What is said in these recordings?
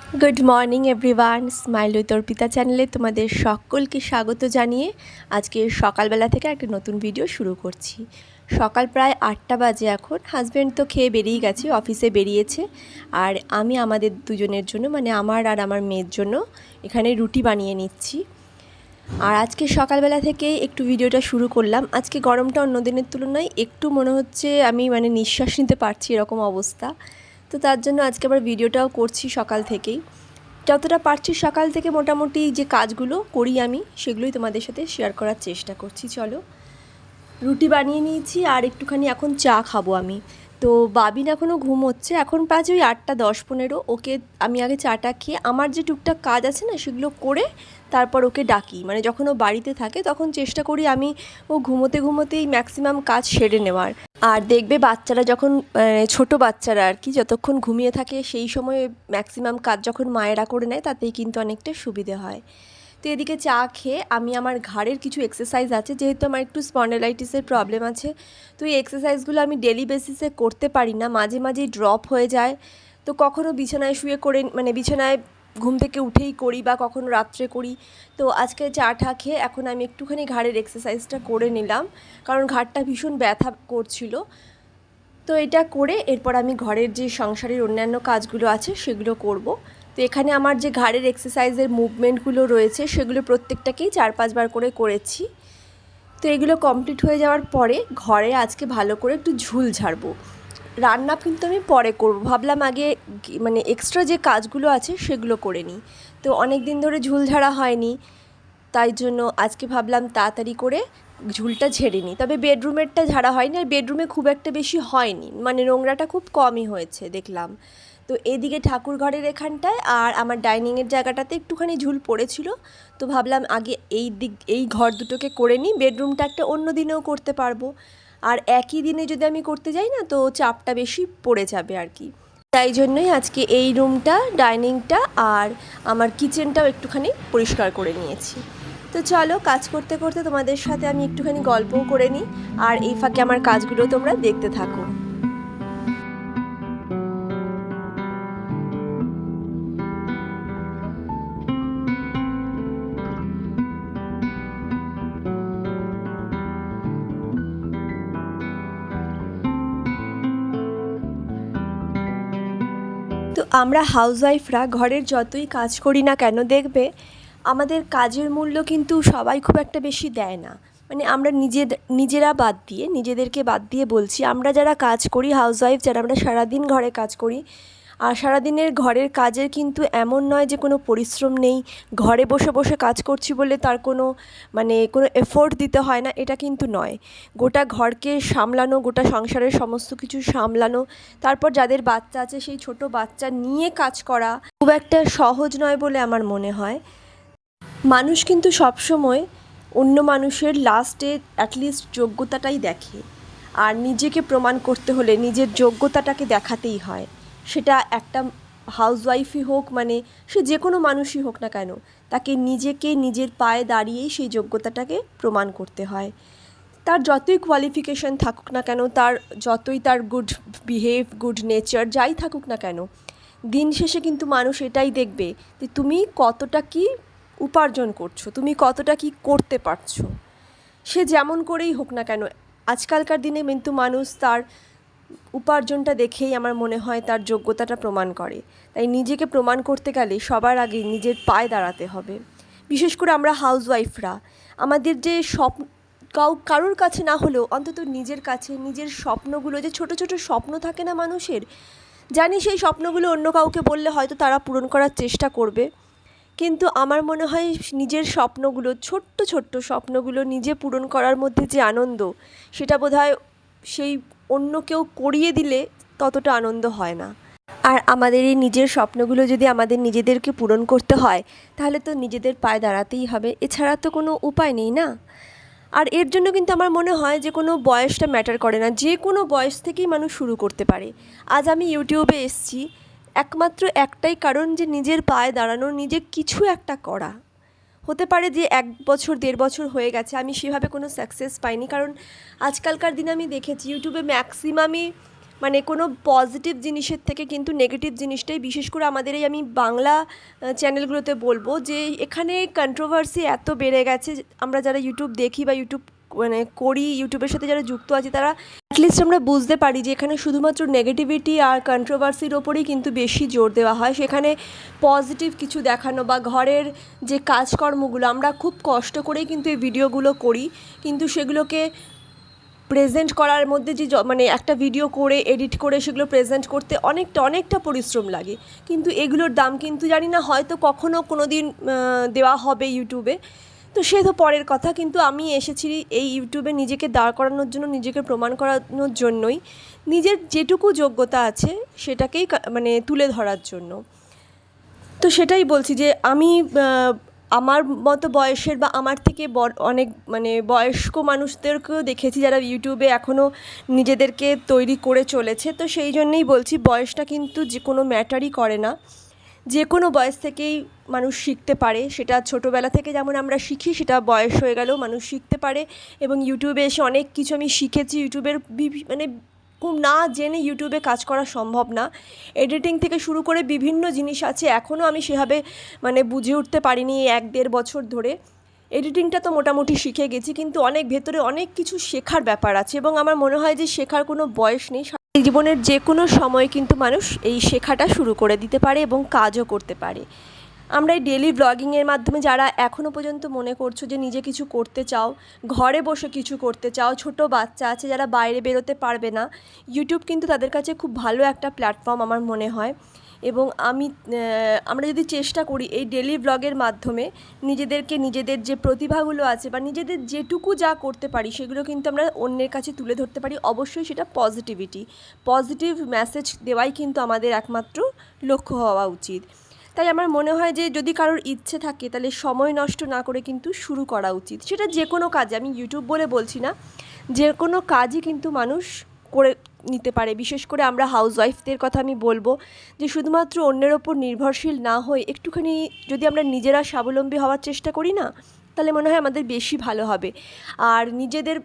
Good morning everyone, smile with Arpita চ্যানেলে তোমাদের সকলকে স্বাগত জানিয়ে আজকে সকালবেলা থেকে একটা নতুন ভিডিও শুরু করছি। সকাল প্রায় 8টা বাজে এখন। হাজব্যান্ড তো খেয়ে বেরিয়ে গেছে, অফিসে বেরিয়েছে। আর আমি আমাদের দুজনের জন্য, মানে আমার আর আমার মেয়ের জন্য এখানে রুটি বানিয়ে নিচ্ছি। আর আজকে সকালবেলা থেকে একটু ভিডিওটা শুরু করলাম। আজকে গরমটা অন্য দিনের তুলনায় একটু মনে হচ্ছে আমি নিঃশ্বাস নিতে পারছি, এরকম অবস্থা। তো তার জন্য আজকে আবার ভিডিওটাও করছি সকাল থেকেই। যতটা পারছি সকাল থেকে মোটামুটি যে কাজগুলো করি আমি সেগুলোই তোমাদের সাথে শেয়ার করার চেষ্টা করছি। চলো, রুটি বানিয়ে নিয়েছি আর একটুখানি এখন চা খাবো আমি। তো বাবিন এখনও ঘুমোচ্ছে, এখন বাজে ওই 8:10-15। ওকে আমি আগে চাটা খেয়ে আমার যে টুকটাক কাজ আছে না সেগুলো করে তারপর ওকে ডাকি। যখন ও বাড়িতে থাকে তখন চেষ্টা করি আমি ও ঘুমোতেই ম্যাক্সিমাম কাজ সেরে নেওয়ার। আর দেখবে বাচ্চারা যখন ছোট বাচ্চারা আর কি যতক্ষণ ঘুমিয়ে থাকে সেই সময় ম্যাক্সিমাম কাজ যখন মায়েরা করে নেয় তাতেই কিন্তু অনেকটা সুবিধে হয়। তো এদিকে চা খেয়ে আমি আমার ঘাড়ের কিছু এক্সারসাইজ আছে, যেহেতু আমার একটু স্পন্ডালাইটিসের প্রবলেম আছে। তো এই এক্সারসাইজগুলো আমি ডেলি বেসিসে করতে পারি না, মাঝে মাঝেই ড্রপ হয়ে যায়। তো কখনও বিছানায় শুয়ে করে বিছানায় ঘুম থেকে উঠেই করি বা কখনো রাত্রে করি। তো আজকে চা খেয়ে এখন আমি একটুখানি ঘাড়ের এক্সারসাইজটা করে নিলাম, কারণ ঘাড়টা ভীষণ ব্যথা করছিল। তো এটা করে এরপর আমি ঘরের যে সংসারের অন্যান্য কাজগুলো আছে সেগুলো করব। তো এখানে আমার যে ঘাড়ের এক্সারসাইজের মুভমেন্টগুলো রয়েছে সেগুলো প্রত্যেকটাকেই 4-5 বার করে করেছি। তো এগুলো কমপ্লিট হয়ে যাওয়ার পরে ঘরে আজকে ভালো করে একটু ঝুল ঝাড়বো। রান্না কিন্তু আমি পরে করব, ভাবলাম আগে এক্সট্রা যে কাজগুলো আছে সেগুলো করে নিই। তো অনেক দিন ধরে ঝুল ঝাড়া হয়নি, তাই জন্য আজকে ভাবলাম তাড়াতাড়ি করে ঝুলটা ঝেড়ে নিই। তবে বেডরুমেরটা ঝাড়া হয়নি, আর বেডরুমে খুব একটা বেশি হয়নি, নোংরাটা খুব কমই হয়েছে দেখলাম। তো এদিকে ঠাকুর ঘরের এখানটায় আর আমার ডাইনিংয়ের জায়গাটাতে একটুখানি ঝুল পড়েছিল। তো ভাবলাম আগে এই ঘর দুটোকে করে নিই, বেডরুমটা একটা অন্য দিনেও করতে পারবো। আর একই দিনে যদি আমি করতে যাই না তো চাপটা বেশি পড়ে যাবে আর কি। তাই জন্যই আজকে এই রুমটা, ডাইনিংটা আর আমার কিচেনটাও একটুখানি পরিষ্কার করে নিয়েছি। তো চলো, কাজ করতে করতে তোমাদের সাথে আমি একটুখানি গল্পও করে নিই, আর এই ফাঁকে আমার কাজগুলো তোমরা দেখতে থাকো। তো আমরা হাউসওয়াইফরা ঘরের যতই কাজ করি না কেন দেখবে আমাদের কাজের মূল্য কিন্তু সবাই খুব একটা বেশি দেয় না। আমরা নিজেদেরকে বাদ দিয়ে বলছি, আমরা যারা কাজ করি হাউসওয়াইফ, যারা আমরা সারাদিন ঘরে কাজ করি, আর সারাদিনের ঘরের কাজের কিন্তু এমন নয় যে কোনো পরিশ্রম নেই, ঘরে বসে বসে কাজ করছি বলে তার কোনো কোনো এফোর্ট দিতে হয় না, এটা কিন্তু নয়। গোটা ঘরকে সামলানো, গোটা সংসারের সমস্ত কিছু সামলানো, তারপর যাদের বাচ্চা আছে সেই ছোট বাচ্চা নিয়ে কাজ করা খুব একটা সহজ নয় বলে আমার মনে হয়। মানুষ কিন্তু সবসময় অন্য মানুষের লাস্টে অ্যাটলিস্ট যোগ্যতাটাই দেখে, আর নিজেকে প্রমাণ করতে হলে নিজের যোগ্যতাটাকে দেখাতেই হয়। সেটা একটা হাউসওয়াইফই হোক, সে যে কোনো মানুষই হোক না কেন, তাকে নিজের পায়ে দাঁড়িয়েই সেই যোগ্যতাটাকে প্রমাণ করতে হয়। তার যতই কোয়ালিফিকেশান থাকুক না কেন, তার গুড বিহেভ, গুড নেচার যাই থাকুক না কেন, দিন শেষে কিন্তু মানুষ এটাই দেখবে যে তুমি কতটা কি উপার্জন করছো, তুমি কতটা কি করতে পারছো। সে যেমন করেই হোক না কেন, আজকালকার দিনে কিন্তু মানুষ তার উপার্জনটা দেখেই আমার মনে হয় তার যোগ্যতাটা প্রমাণ করে। তাই নিজেকে প্রমাণ করতে গেলে সবার আগে নিজের পায়ে দাঁড়াতে হবে। বিশেষ করে আমরা হাউসওয়াইফরা, আমাদের যে কারোর কাছে না হলেও অন্তত নিজের কাছে নিজের স্বপ্নগুলো, যে ছোট ছোট স্বপ্ন থাকে না মানুষের, জানি সেই স্বপ্নগুলো অন্য কাউকে বললে হয়তো তারা পূরণ করার চেষ্টা করবে, কিন্তু আমার মনে হয় নিজের স্বপ্নগুলো, ছোট্ট ছোট্ট স্বপ্নগুলো নিজে পূরণ করার মধ্যে যে আনন্দ, সেটা বোধহয় সেই অন্য কেউ করিয়ে দিলে ততটা আনন্দ হয় না। আর আমাদের এই নিজের স্বপ্নগুলো যদি আমাদের নিজেদেরকে পূরণ করতে হয়, তাহলে তো নিজেদের পায়ে দাঁড়াতেই হবে, এছাড়া তো কোনো উপায় নেই না। আর এর জন্য কিন্তু আমার মনে হয় যে কোনো বয়সটা ম্যাটার করে না, যে কোনো বয়স থেকেই মানুষ শুরু করতে পারে। আজ আমি ইউটিউবে এসেছি একমাত্র একটাই কারণ, যে নিজের পায়ে দাঁড়ানো, নিজে কিছু একটা করা। হতে পারে যে 1 বছর 1.5 বছর হয়ে গেছে আমি সেভাবে কোনো সাকসেস পাইনি, কারণ আজকালকার দিনে আমি দেখেছি ইউটিউবে ম্যাক্সিমামই মানে কোনো পজিটিভ জিনিসের থেকে কিন্তু নেগেটিভ জিনিসটাই, বিশেষ করে আমাদের এই আমি বাংলা চ্যানেলগুলোতে বলবো যে এখানে কন্ট্রোভার্সি এত বেড়ে গেছে। আমরা যারা ইউটিউব দেখি বা ইউটিউব মানে করি, ইউটিউবের সাথে যারা যুক্ত আছি, তারা অ্যাটলিস্ট আমরা বুঝতে পারি যে এখানে শুধুমাত্র নেগেটিভিটি আর কন্ট্রোভার্সির ওপরেই কিন্তু বেশি জোর দেওয়া হয়। সেখানে পজিটিভ কিছু দেখানো বা ঘরের যে কাজকর্মগুলো আমরা খুব কষ্ট করেই কিন্তু এই ভিডিওগুলো করি, কিন্তু সেগুলোকে প্রেজেন্ট করার মধ্যে যে মানে একটা ভিডিও করে এডিট করে সেগুলো প্রেজেন্ট করতে অনেকটা পরিশ্রম লাগে, কিন্তু এগুলোর দাম কিন্তু জানি না হয়তো কখনো কোনো দিন দেওয়া হবে ইউটিউবে। তো সে তো পরের কথা, কিন্তু আমি এসেছি এই ইউটিউবে নিজেকে দাঁড় করানোর জন্য, নিজেকে প্রমাণ করানোর জন্যই, নিজের যেটুকু যোগ্যতা আছে সেটাকেই মানে তুলে ধরার জন্য। তো সেটাই বলছি যে আমি আমার মতো বয়সের বা আমার থেকে অনেক মানে বয়স্ক মানুষদেরকেও দেখেছি যারা ইউটিউবে এখনও নিজেদেরকে তৈরি করে চলেছে। তো সেই জন্যেই বলছি, বয়সটা কিন্তু যে কোনো ম্যাটারই করে না, যে কোনো বয়স থেকেই মানুষ শিখতে পারে। সেটা ছোটোবেলা থেকে যেমন আমরা শিখি, সেটা বয়স হয়ে গেলেও মানুষ শিখতে পারে। এবং ইউটিউবে এসে অনেক কিছু আমি শিখেছি। ইউটিউবের মানে খুব না জেনে ইউটিউবে কাজ করা সম্ভব না। এডিটিং থেকে শুরু করে বিভিন্ন জিনিস আছে, এখনও আমি সেভাবে মানে বুঝে উঠতে পারিনি এই 1-1.5 বছর ধরে। এডিটিংটা তো মোটামুটি শিখে গেছি, কিন্তু অনেক ভেতরে অনেক কিছু শেখার ব্যাপার আছে, এবং আমার মনে হয় যে শেখার কোনো বয়স নেই। জীবনের যে কোনো সময় কিন্তু মানুষ এই শেখাটা শুরু করে দিতে পারে এবং কাজও করতে পারে। আমরা এই ডেলি ব্লগিংয়ের মাধ্যমে যারা এখনও পর্যন্ত মনে করছো যে নিজে কিছু করতে চাও, ঘরে বসে কিছু করতে চাও, ছোট বাচ্চা আছে যারা বাইরে বেরোতে পারবে না, ইউটিউব কিন্তু তাদের কাছে খুব ভালো একটা প্ল্যাটফর্ম আমার মনে হয়। এবং আমরা যদি চেষ্টা করি এই ডেলি ব্লগের মাধ্যমে নিজেদেরকে, নিজেদের যে প্রতিভাগুলো আছে বা নিজেদের যেটুকু যা করতে পারি সেগুলো কিন্তু আমরা অন্যের কাছে তুলে ধরতে পারি। অবশ্যই সেটা পজিটিভ মেসেজ দেওয়াই কিন্তু আমাদের একমাত্র লক্ষ্য হওয়া উচিত। তাই আমার মনে হয় যে যদি কারোর ইচ্ছে থাকে তাহলে সময় নষ্ট না করে কিন্তু শুরু করা উচিত। সেটা যে কোনো কাজে, আমি ইউটিউব বলে বলছি না, যে কোনো কাজই কিন্তু মানুষ করে নিতে পারে। বিশেষ করে আমরা হাউসওয়াইফদের কথা আমি বলবো যে শুধুমাত্র অন্যের ওপর নির্ভরশীল না হয়ে একটুখানি যদি আমরা নিজেরা স্বাবলম্বী হওয়ার চেষ্টা করি না, তাহলে মনে হয় আমাদের বেশি ভালো হবে। আর নিজেদের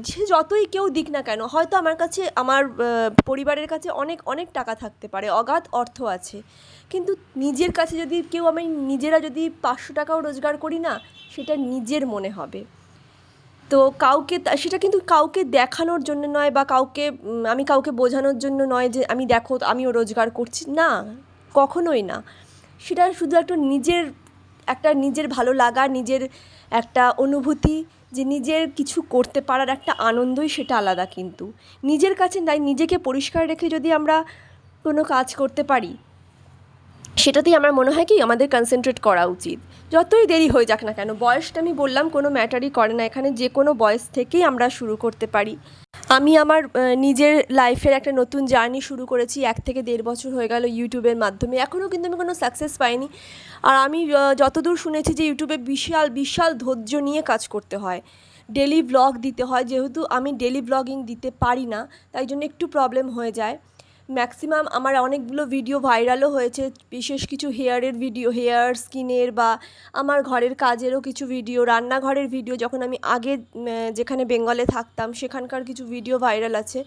যে যতই কেউ দিক না কেন, হয়তো আমার কাছে, আমার পরিবারের কাছে অনেক টাকা থাকতে পারে, অগাধ অর্থ আছে, কিন্তু নিজের কাছে যদি কেউ, আমি নিজেরা যদি 500 টাকাও রোজগার করি না, সেটা নিজের মনে হবে। তো কাউকে সেটা কিন্তু কাউকে দেখানোর জন্য নয়, বা আমি কাউকে বোঝানোর জন্য নয় যে আমি দেখো আমিও রোজগার করছি, না, কখনোই না। সেটা শুধু নিজের ভালো লাগা, নিজের একটা অনুভূতি, যে নিজের কিছু করতে পারার একটা আনন্দই সেটা আলাদা। কিন্তু নিজের কাছে নিজেকে পরিষ্কার রেখে যদি আমরা কোনো কাজ করতে পারি, সেটাতেই আমার মনে হয় কি আমাদের কনসেন্ট্রেট করা উচিত। যতই দেরি হয়ে যাক না কেন, বয়সটা আমি বললাম কোনো ম্যাটারই করে না, এখানে যে কোনো বয়স থেকেই আমরা শুরু করতে পারি। আমি আমার নিজের লাইফের একটা নতুন জার্নি শুরু করেছি, 1 থেকে 1.5 বছর হয়ে গেল ইউটিউবের মাধ্যমে। এখনও কিন্তু আমি কোনো সাকসেস পাইনি। আর আমি যতদূর শুনেছি যে ইউটিউবে বিশাল ধৈর্য নিয়ে কাজ করতে হয়, ডেলি ব্লগ দিতে হয়। যেহেতু আমি ডেলি ব্লগিং দিতে পারি না, তাই জন্য একটু প্রবলেম হয়ে যায়। ম্যাক্সিমাম আমার অনেকগুলো ভিডিও ভাইরালও হয়েছে, বিশেষ কিছু হেয়ারের ভিডিও, হেয়ার স্কিনের, বা আমার ঘরের কাজেরও কিছু ভিডিও, রান্নাঘরের ভিডিও। যখন আমি আগে যেখানে বেঙ্গলে থাকতাম সেখানকার কিছু ভিডিও ভাইরাল আছে,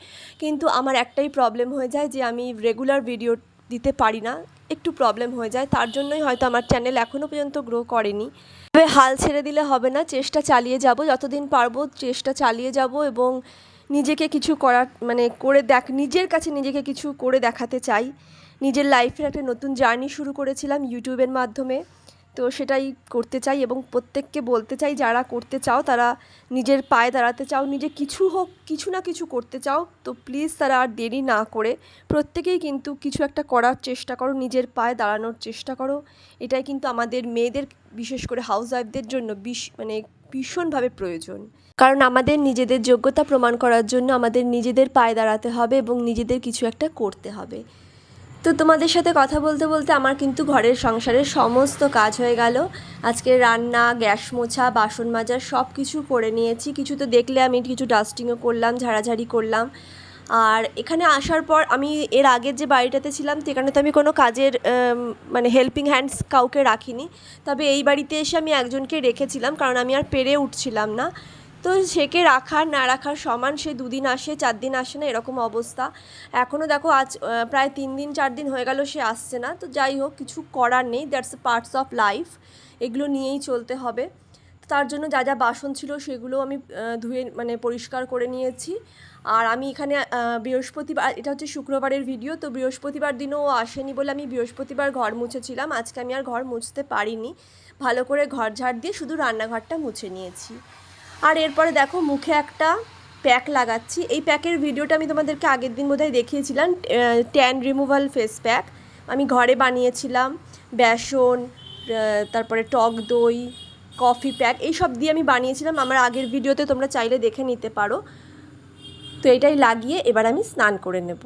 কিন্তু আমার একটাই প্রবলেম হয়ে যায় যে আমি রেগুলার ভিডিও দিতে পারি না, একটু প্রবলেম হয়ে যায়। তার জন্যই হয়তো আমার চ্যানেল এখনও পর্যন্ত গ্রো করেনি। তবে হাল ছেড়ে দিলে হবে না, চেষ্টা চালিয়ে যাব, যতদিন পারবো চেষ্টা চালিয়ে যাব। এবং নিজেকে কিছু করার মানে নিজের কাছে নিজেকে কিছু করে দেখাতে চাই। নিজের লাইফের একটা নতুন জার্নি শুরু করেছিলাম ইউটিউবের মাধ্যমে, তো সেটাই করতে চাই। এবং প্রত্যেককে বলতে চাই, যারা করতে চাও, তারা নিজের পায়ে দাঁড়াতে চাও, নিজে কিছু না কিছু করতে চাও, তো প্লিজ তারা আর দেরি না করে প্রত্যেকেই কিন্তু কিছু একটা করার চেষ্টা করো, নিজের পায়ে দাঁড়ানোর চেষ্টা করো। এটাই কিন্তু আমাদের মেয়েদের, বিশেষ করে হাউসওয়াইফদের জন্য ভীষণভাবে প্রয়োজন। কারণ আমাদের নিজেদের যোগ্যতা প্রমাণ করার জন্য আমাদের নিজেদের পায়ে দাঁড়াতে হবে এবং নিজেদের কিছু একটা করতে হবে। তো তোমাদের সাথে কথা বলতে বলতে আমার কিন্তু ঘরের সংসারের সমস্ত কাজ হয়ে গেল। আজকে রান্না, গ্যাস মোছা, বাসন মাজা সব কিছু করে নিয়েছি। কিছু তো দেখলে আমি কিছু ডাস্টিংও করলাম, ঝাড়াঝাড়ি করলাম। আর এখানে আসার পর আমি এর আগের যে বাড়িটাতে ছিলাম সেখানে তো আমি কোনো কাজের মানে হেল্পিং হ্যান্ডস কাউকে রাখিনি। তবে এই বাড়িতে এসে আমি একজনকে রেখেছিলাম, কারণ আমি আর পেরে উঠছিলাম না। তো তো সেকে রাখার না রাখার সমান, সে 2 দিন আসে 4 দিন আসে না, এরকম অবস্থা। এখনও দেখো আজ প্রায় 3 দিন 4 দিন হয়ে গেল সে আসছে না। তো যাই হোক, কিছু করার নেই, that's a parts of life, এগুলো নিয়েই চলতে হবে। তার জন্য যা যা বাসন ছিল সেগুলো আমি ধুয়ে মানে পরিষ্কার করে নিয়েছি। আর আমি এখানে বৃহস্পতিবার, এটা হচ্ছে শুক্রবারের ভিডিও, তো বৃহস্পতিবার দিনও ও আসেনি বলে আমি বৃহস্পতিবার ঘর মুছেছিলাম। আজকে আমি আর ঘর মুছতে পারিনি, ভালো করে ঘর ঝাড় দিয়ে শুধু রান্নাঘরটা মুছে নিয়েছি। আর এরপরে দেখো মুখে একটা প্যাক লাগাচ্ছি। এই প্যাকের ভিডিওটা আমি তোমাদেরকে আগের দিন বোধহয় দেখিয়েছিলাম, ট্যান রিমুভাল ফেস প্যাক। আমি ঘরে বানিয়েছিলাম, বেসন, তারপরে টক দই, কফি প্যাক, এইসব দিয়ে আমি বানিয়েছিলাম। আমার আগের ভিডিওতে তোমরা চাইলে দেখে নিতে পারো। তো এটাই লাগিয়ে এবার আমি স্নান করে নেব,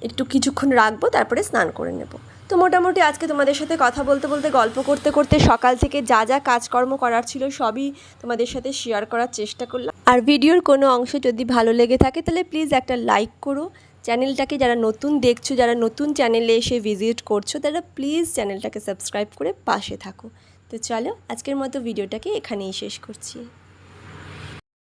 একটু কিছুক্ষণ রাখবো, তারপরে স্নান করে নেব। তো মোটামুটি আজকে তোমাদের সাথে কথা বলতে বলতে, গল্প করতে করতে সকাল থেকে যা যা কাজকর্ম করার ছিল সবই তোমাদের সাথে শেয়ার করার চেষ্টা করলাম। আর ভিডিওর কোনো অংশ যদি ভালো লেগে থাকে তাহলে প্লিজ একটা লাইক করো। চ্যানেলটাকে যারা নতুন দেখছো, যারা নতুন চ্যানেলে এসে ভিজিট করছো, তারা প্লিজ চ্যানেলটাকে সাবস্ক্রাইব করে পাশে থাকো। তো চলো, আজকের মতো ভিডিওটাকে এখানেই শেষ করছি।